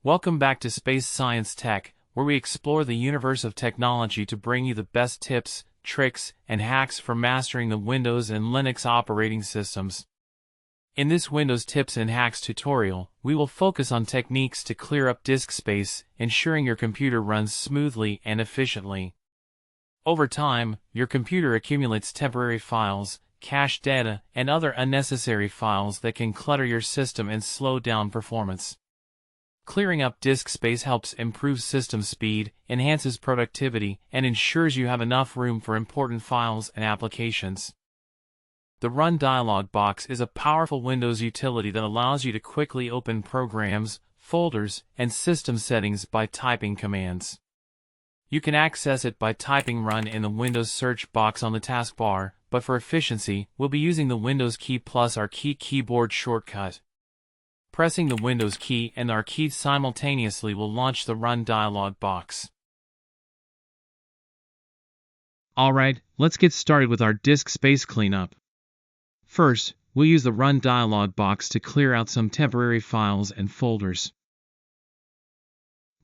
Welcome back to Space Science Tech, where we explore the universe of technology to bring you the best tips, tricks, and hacks for mastering the Windows and Linux operating systems. In this Windows Tips and Hacks tutorial, we will focus on techniques to clear up disk space, ensuring your computer runs smoothly and efficiently. Over time, your computer accumulates temporary files, cached data, and other unnecessary files that can clutter your system and slow down performance. Clearing up disk space helps improve system speed, enhances productivity, and ensures you have enough room for important files and applications. The Run dialog box is a powerful Windows utility that allows you to quickly open programs, folders, and system settings by typing commands. You can access it by typing Run in the Windows search box on the taskbar, but for efficiency, we'll be using the Windows key plus our key keyboard shortcut. Pressing the Windows key and our key simultaneously will launch the Run dialog box. Alright, let's get started with our disk space cleanup. First, we'll use the Run dialog box to clear out some temporary files and folders.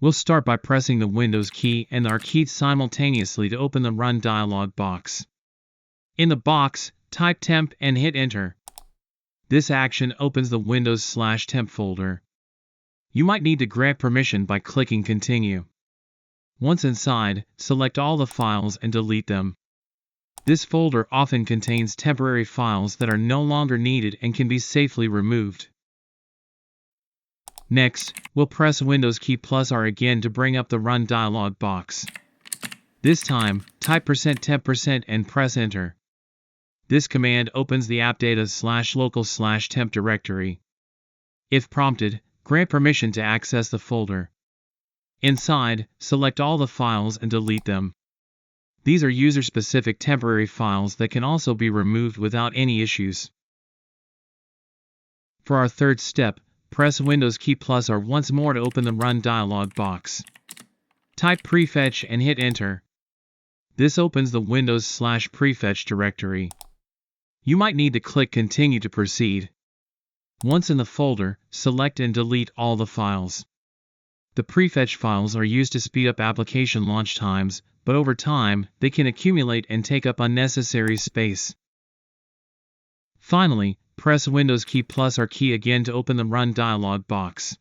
We'll start by pressing the Windows key and our key simultaneously to open the Run dialog box. In the box, type Temp and hit Enter. This action opens the Windows/Temp folder. You might need to grant permission by clicking Continue. Once inside, select all the files and delete them. This folder often contains temporary files that are no longer needed and can be safely removed. Next, we'll press Windows key plus R again to bring up the Run dialog box. This time, type %temp% and press Enter. This command opens the AppData/local/temp directory. If prompted, grant permission to access the folder. Inside, select all the files and delete them. These are user-specific temporary files that can also be removed without any issues. For our third step, press Windows key plus R once more to open the Run dialog box. Type Prefetch and hit Enter. This opens the Windows/Prefetch directory. You might need to click Continue to proceed. Once in the folder, select and delete all the files. The prefetch files are used to speed up application launch times, but over time, they can accumulate and take up unnecessary space. Finally, press Windows key plus R key again to open the Run dialog box.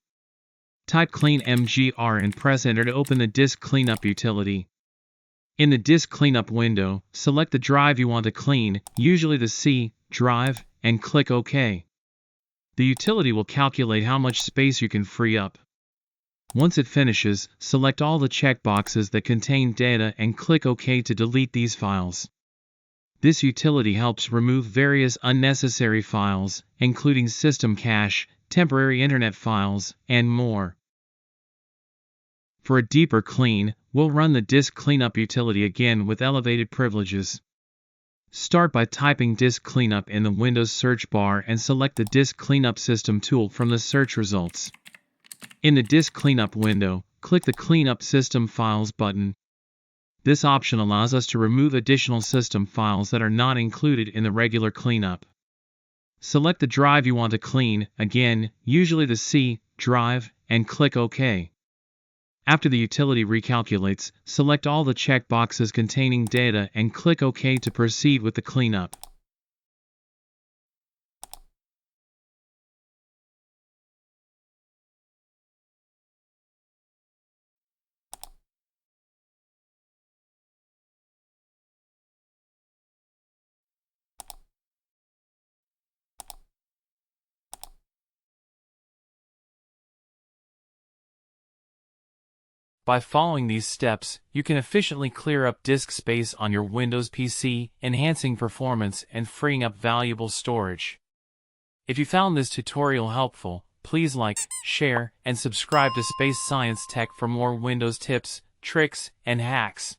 Type clean mgr and press Enter to open the Disk Cleanup utility. In the Disk Cleanup window, select the drive you want to clean, usually the C drive, and click OK. The utility will calculate how much space you can free up. Once it finishes, select all the checkboxes that contain data and click OK to delete these files. This utility helps remove various unnecessary files, including system cache, temporary internet files, and more. For a deeper clean, we'll run the Disk Cleanup utility again with elevated privileges. Start by typing Disk Cleanup in the Windows search bar and select the Disk Cleanup System tool from the search results. In the Disk Cleanup window, click the Cleanup System Files button. This option allows us to remove additional system files that are not included in the regular cleanup. Select the drive you want to clean, again, usually the C drive, and click OK. After the utility recalculates, select all the checkboxes containing data and click OK to proceed with the cleanup. By following these steps, you can efficiently clear up disk space on your Windows PC, enhancing performance and freeing up valuable storage. If you found this tutorial helpful, please like, share, and subscribe to Space Science Tech for more Windows tips, tricks, and hacks.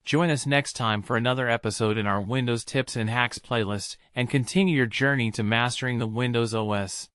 Join us next time for another episode in our Windows Tips and Hacks playlist, and continue your journey to mastering the Windows OS.